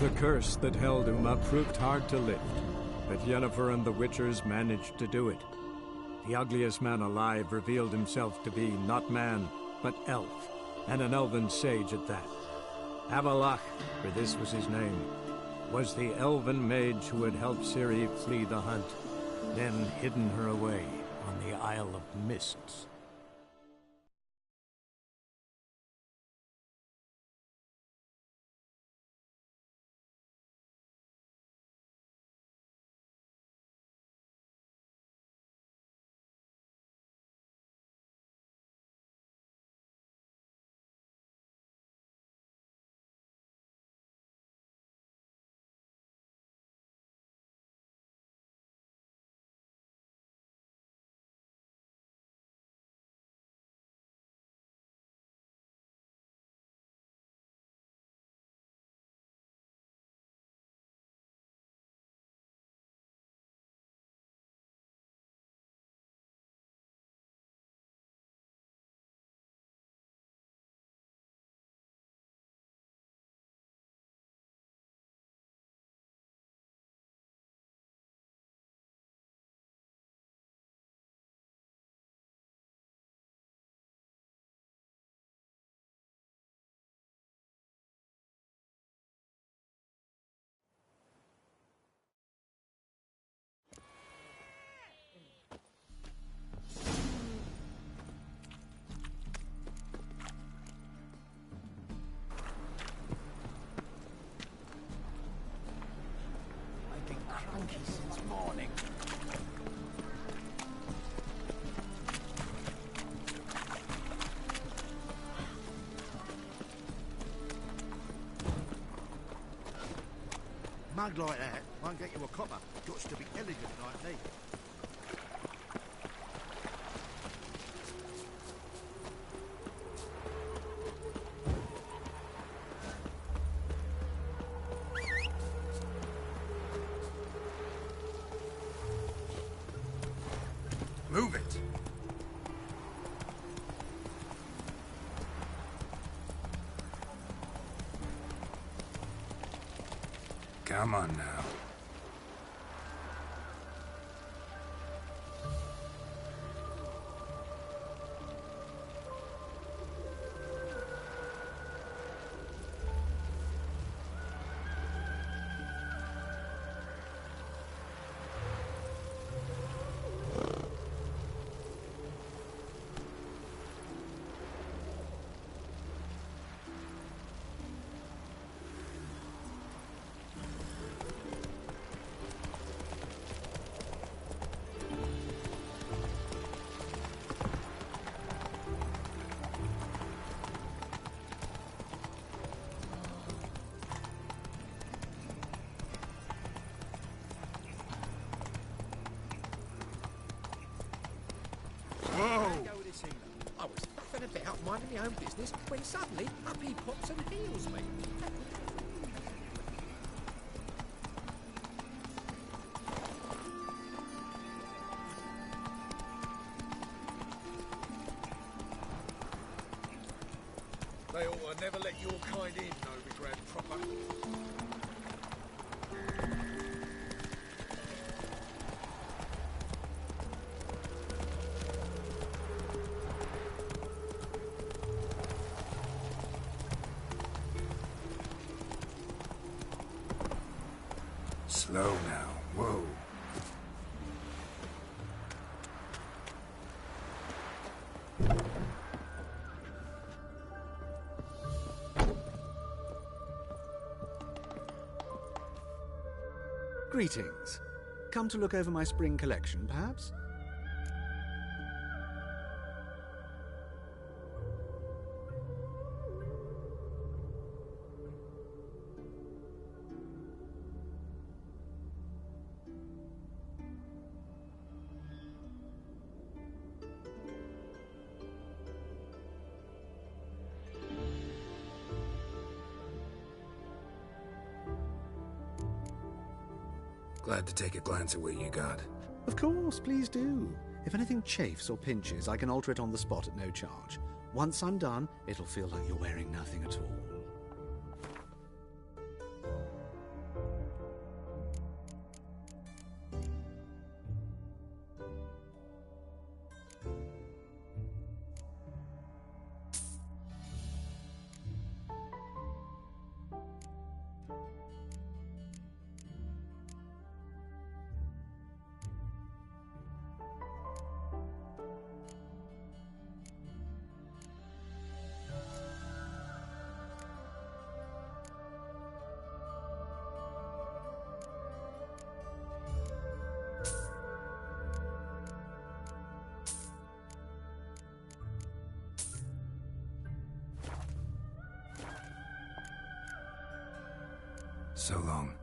The curse that held him up proved hard to lift, but Yennefer and the Witchers managed to do it. The ugliest man alive revealed himself to be not man, but elf, and an elven sage at that. Avalach, for this was his name, was the elven mage who had helped Ciri flee the hunt, then hidden her away on the Isle of Mists. Since morning. Mug like that won't get you a copper. Got to be elegant like me. Move it! Come on now. I was faffing about minding my own business when suddenly up he pops and heals me. They ought to never let your kind in, no regret proper. Slow now. Whoa. Greetings. Come to look over my spring collection, perhaps? Glad to take a glance at what you got. Of course, please do. If anything chafes or pinches, I can alter it on the spot at no charge. Once I'm done, it'll feel like you're wearing nothing at all. So long.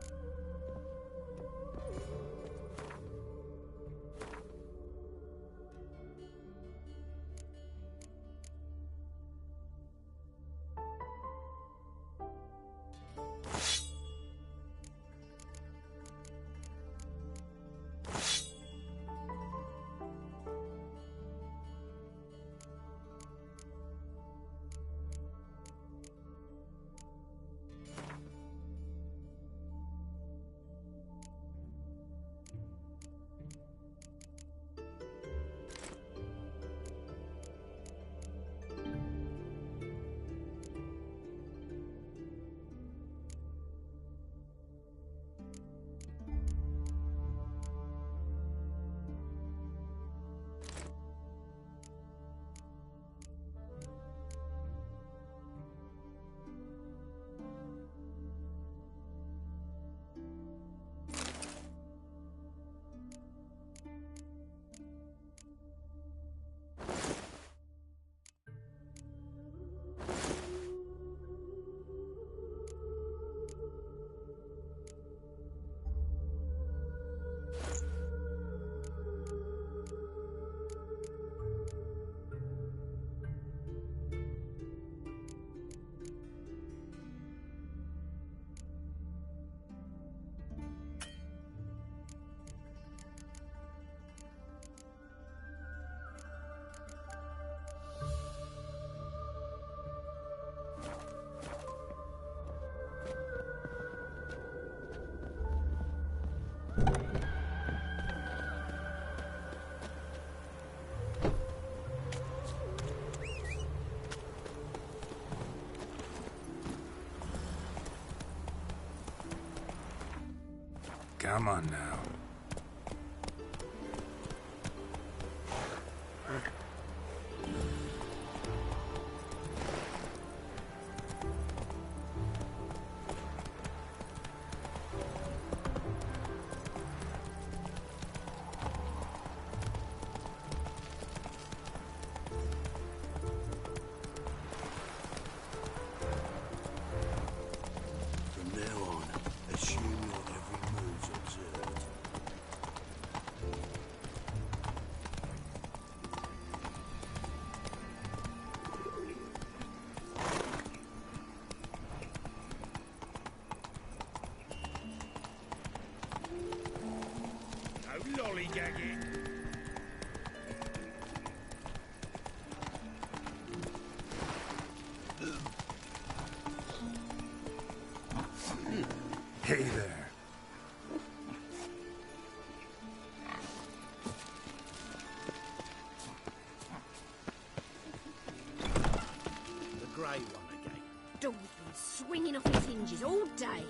Come on now. From now on, assume your every move's observed. No lollygagging. Hey there. The grey one again. Dog's been swinging off his hinges all day.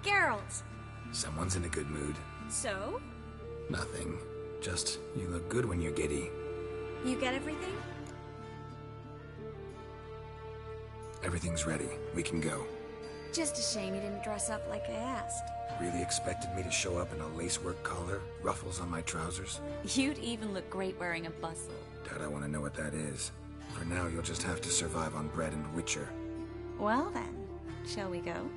Geralt! Someone's in a good mood. So? Nothing. Just, you look good when you're giddy. You get everything? Everything's ready. We can go. Just a shame you didn't dress up like I asked. Really expected me to show up in a lacework collar, ruffles on my trousers? You'd even look great wearing a bustle. Doubt I want to know what that is. For now, you'll just have to survive on bread and witcher. Well then, shall we go?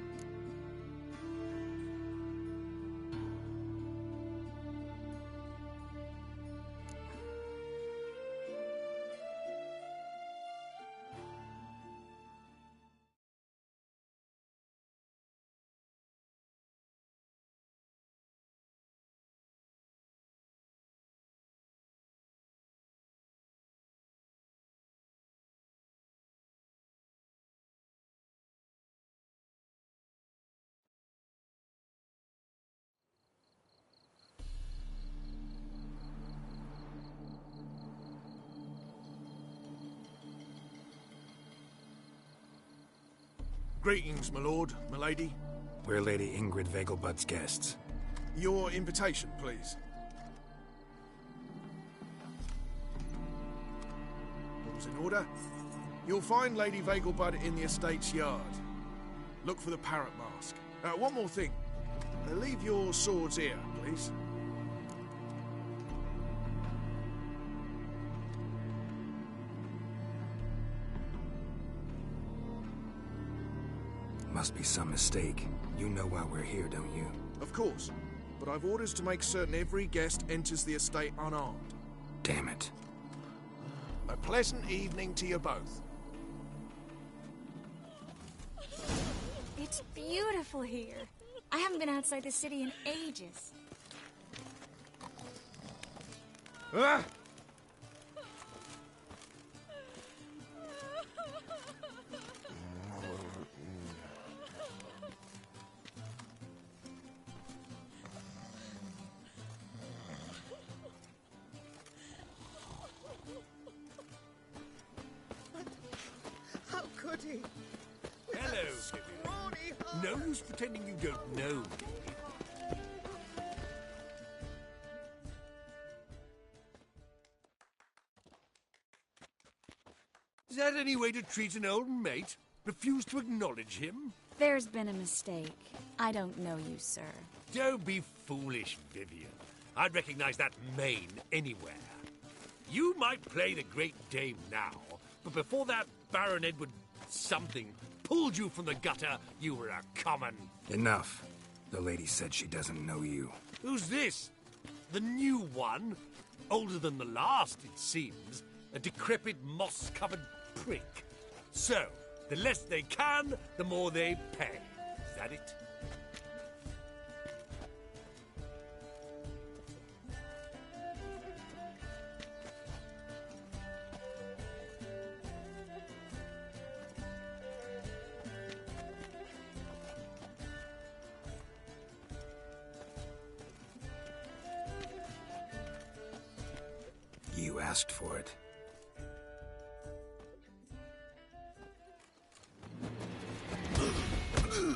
Greetings, my lord, my lady. We're Lady Ingrid Vegelbud's guests. Your invitation, please. All's in order. You'll find Lady Vegelbud in the estate's yard. Look for the parrot mask. One more thing. Leave your swords here, please. Must be some mistake. You know why we're here, don't you? Of course. But I've orders to make certain every guest enters the estate unarmed. Damn it. A pleasant evening to you both. It's beautiful here. I haven't been outside the city in ages. Ah! How could he? Hello, Vivian. No use pretending you don't know me. Is that any way to treat an old mate? Refuse to acknowledge him? There's been a mistake. I don't know you, sir. Don't be foolish, Vivian. I'd recognize that mane anywhere. You might play the Great Dame now, but before that Baron Edward something pulled you from the gutter, you were a common... Enough. The lady said she doesn't know you. Who's this? The new one? Older than the last, it seems. A decrepit, moss-covered prick. So, the less they can, the more they pay. Is that it? You asked for it.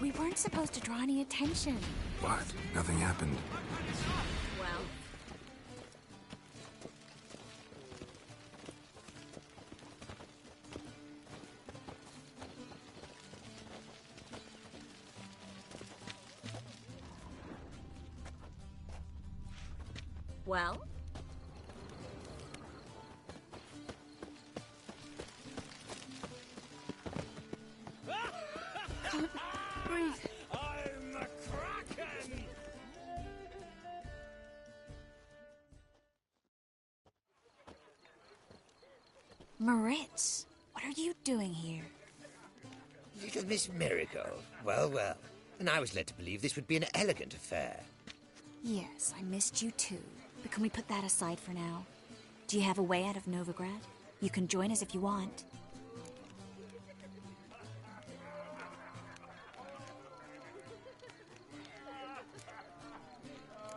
We weren't supposed to draw any attention. What? Nothing happened. Well, well? Can't breathe. I'm the Kraken! Moritz, what are you doing here? Little Miss Marigold. Well, well. And I was led to believe this would be an elegant affair. Yes, I missed you too. But can we put that aside for now? Do you have a way out of Novigrad? You can join us if you want.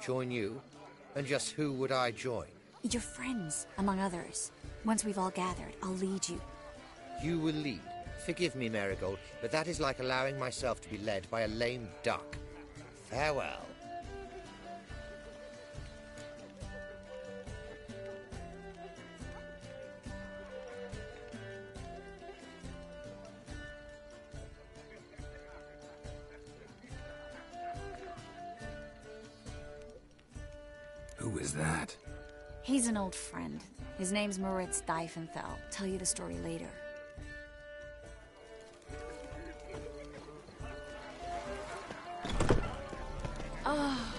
Join you? And just who would I join? Your friends, among others. Once we've all gathered, I'll lead you. You will lead. Forgive me, Marigold, but that is like allowing myself to be led by a lame duck. Farewell. Who is that? He's an old friend. His name's Moritz Diefenthal. Tell you the story later. Oh,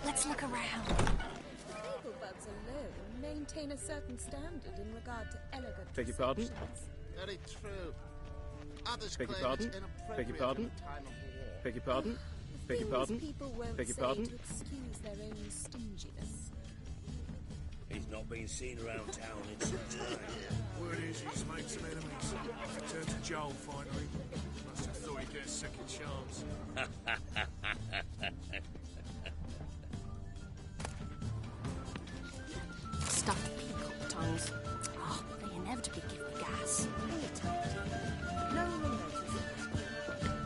let's look around. Beaglebugs alone maintain a certain standard in regard to elegant Beg your pardon? receptions. Very true. Others Beg your claim pardon? it's inappropriate Beg your pardon? at a time of war. Beg your pardon? Beg your Things pardon? people won't Beg your say pardon? to excuse their own stinginess. He's not been seen around town in some time. Word is he's made some enemies. Returned to Joel finally. Must have thought he'd get a second chance. Stuffed peacock tongues. Oh, they inevitably give me gas. No one notices.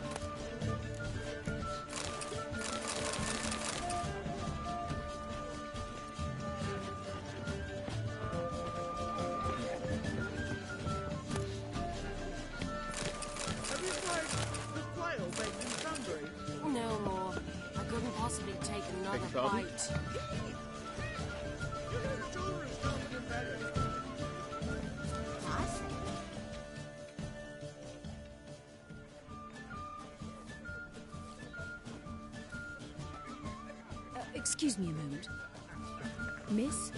take another bite. Excuse me a moment. Miss?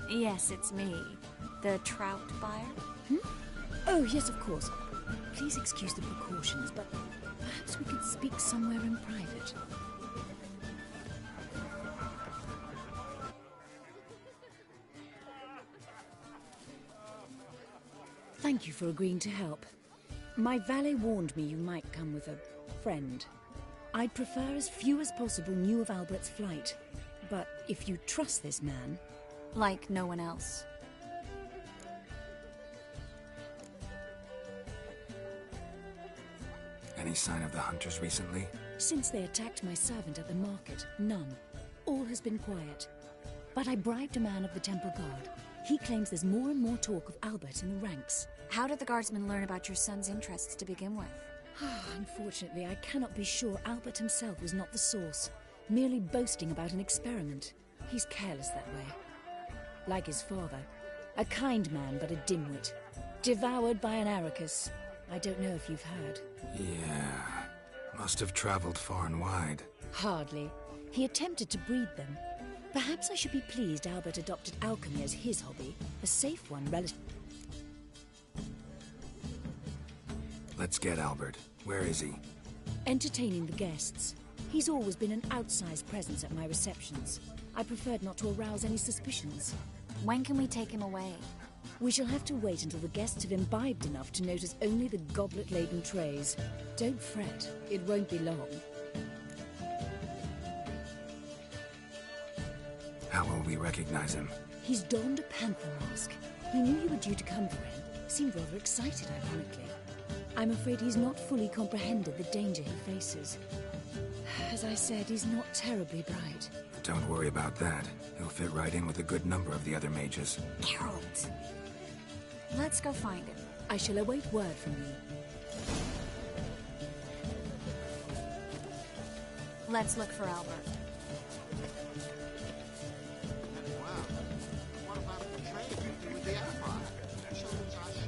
Yes, it's me. The trout buyer? Oh, yes, of course. Please excuse the precautions, but perhaps we could speak somewhere in private. Thank you for agreeing to help. My valet warned me you might come with a friend. I'd prefer as few as possible knew of Albert's flight. But if you trust this man... Like no one else. Any sign of the hunters recently? Since they attacked my servant at the market, none. All has been quiet. But I bribed a man of the Temple Guard. He claims there's more and more talk of Albert in the ranks. How did the guardsmen learn about your son's interests to begin with? Unfortunately, I cannot be sure Albert himself was not the source, merely boasting about an experiment. He's careless that way. Like his father. A kind man, but a dimwit. Devoured by an Arrakis. I don't know if you've heard. Yeah. Must have traveled far and wide. Hardly. He attempted to breed them. Perhaps I should be pleased Albert adopted alchemy as his hobby. A safe one, relative. Let's get Albert. Where is he? Entertaining the guests. He's always been an outsized presence at my receptions. I preferred not to arouse any suspicions. When can we take him away? We shall have to wait until the guests have imbibed enough to notice only the goblet-laden trays. Don't fret, it won't be long. How will we recognize him? He's donned a panther mask. He knew you were due to come for him. Seemed rather excited, ironically. I'm afraid he's not fully comprehended the danger he faces. As I said, he's not terribly bright. Don't worry about that. He'll fit right in with a good number of the other mages. Geralt! Let's go find him. I shall await word from you. Let's look for Albert. Wow. What about the trade with the Empire? Shows our shares.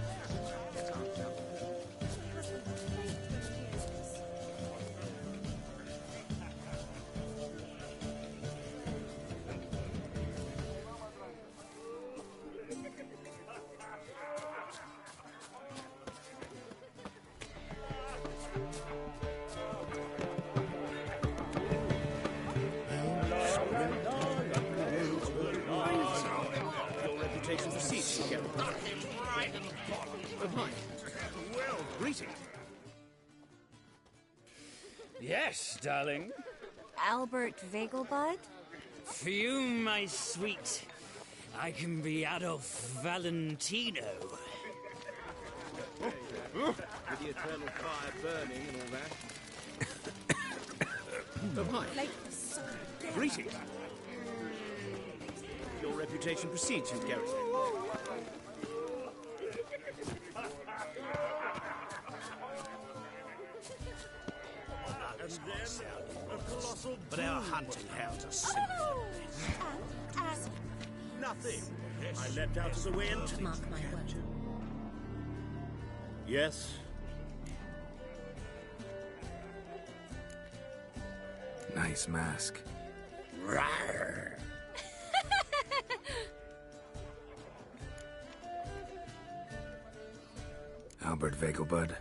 Well, greetings. Yes, darling. Albert Vegelbud? For my sweet. I can be Adolf Valentino. With the eternal fire burning and all that. Oh, hi. Greetings. Your reputation precedes you, Garrett. But our hunting hounds are simple. Nothing. I leapt out of the way and... Mark my word. Yes? Nice mask. Rawr. Albert Vegelbud?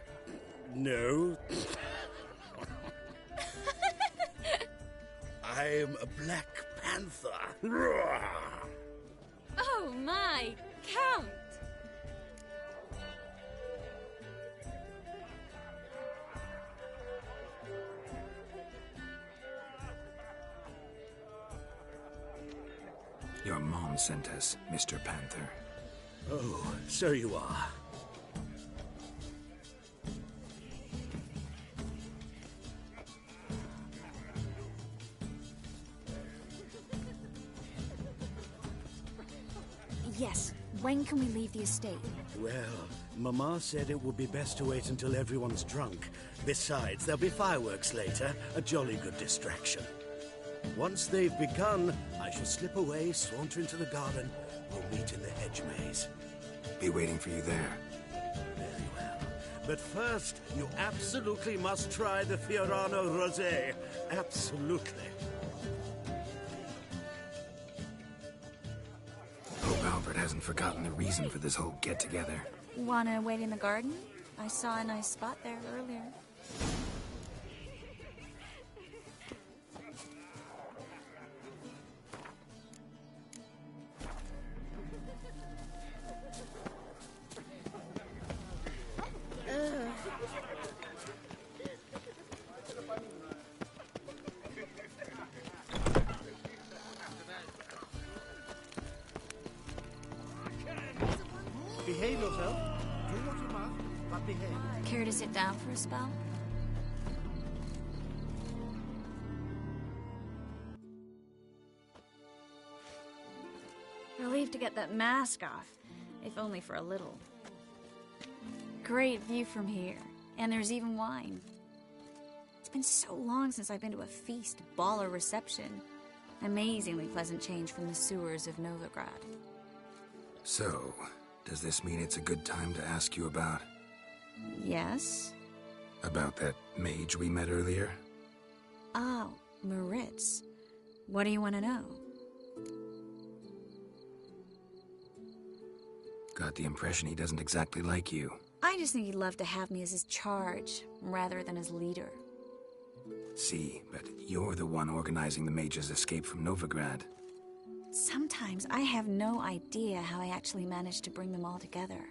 No. I'm a Black Panther. Oh my, Count! Your mom sent us, Mr. Panther. Oh, so you are. Yes. When can we leave the estate? Well, Mama said it would be best to wait until everyone's drunk. Besides, there'll be fireworks later. A jolly good distraction. Once they've begun, I shall slip away, saunter into the garden. We'll meet in the hedge maze. Be waiting for you there. Very well. But first, you absolutely must try the Fiorano Rosé. Absolutely. Hope Albert hasn't forgotten the reason for this whole get-together. Wanna wait in the garden? I saw a nice spot there earlier. Behave yourself. Do what you must, but behave. Care to sit down for a spell? Relieved to get that mask off, if only for a little. Great view from here, and there's even wine. It's been so long since I've been to a feast, ball, or reception. Amazingly pleasant change from the sewers of Novigrad. So, does this mean it's a good time to ask you about... Yes? About that mage we met earlier? Oh, Moritz. What do you want to know? Got the impression he doesn't exactly like you. I just think he'd love to have me as his charge, rather than his leader. See, but you're the one organizing the mage's escape from Novigrad. Sometimes I have no idea how I actually managed to bring them all together.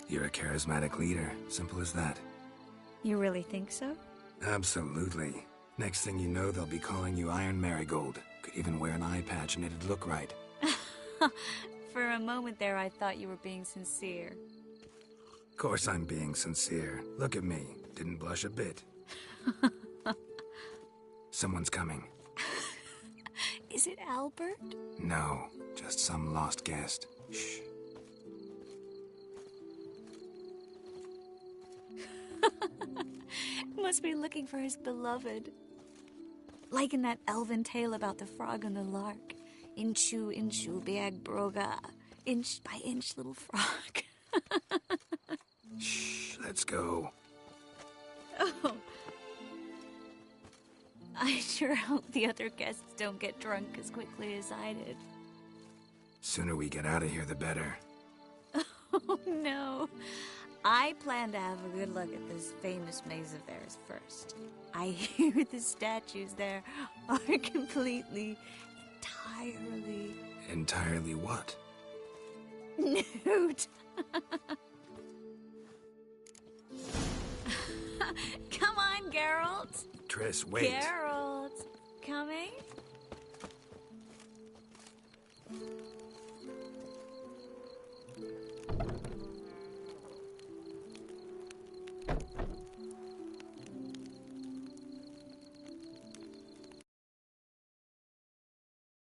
You're a charismatic leader. Simple as that. You really think so? Absolutely. Next thing you know, they'll be calling you Iron Marigold. Could even wear an eye patch and it'd look right. For a moment there, I thought you were being sincere. Of course I'm being sincere. Look at me. Didn't blush a bit. Someone's coming. Is it Albert? No, just some lost guest. Shh. Must be looking for his beloved. Like in that elven tale about the frog and the lark. Inchu, inchu, beag broga. Inch by inch, little frog. Shh, let's go. Oh. I sure hope the other guests don't get drunk as quickly as I did. Sooner we get out of here, the better. Oh, no. I plan to have a good look at this famous maze of theirs first. I hear the statues there are entirely... Entirely what? Nude. Come on, Geralt. Triss, wait. Geralt. Coming?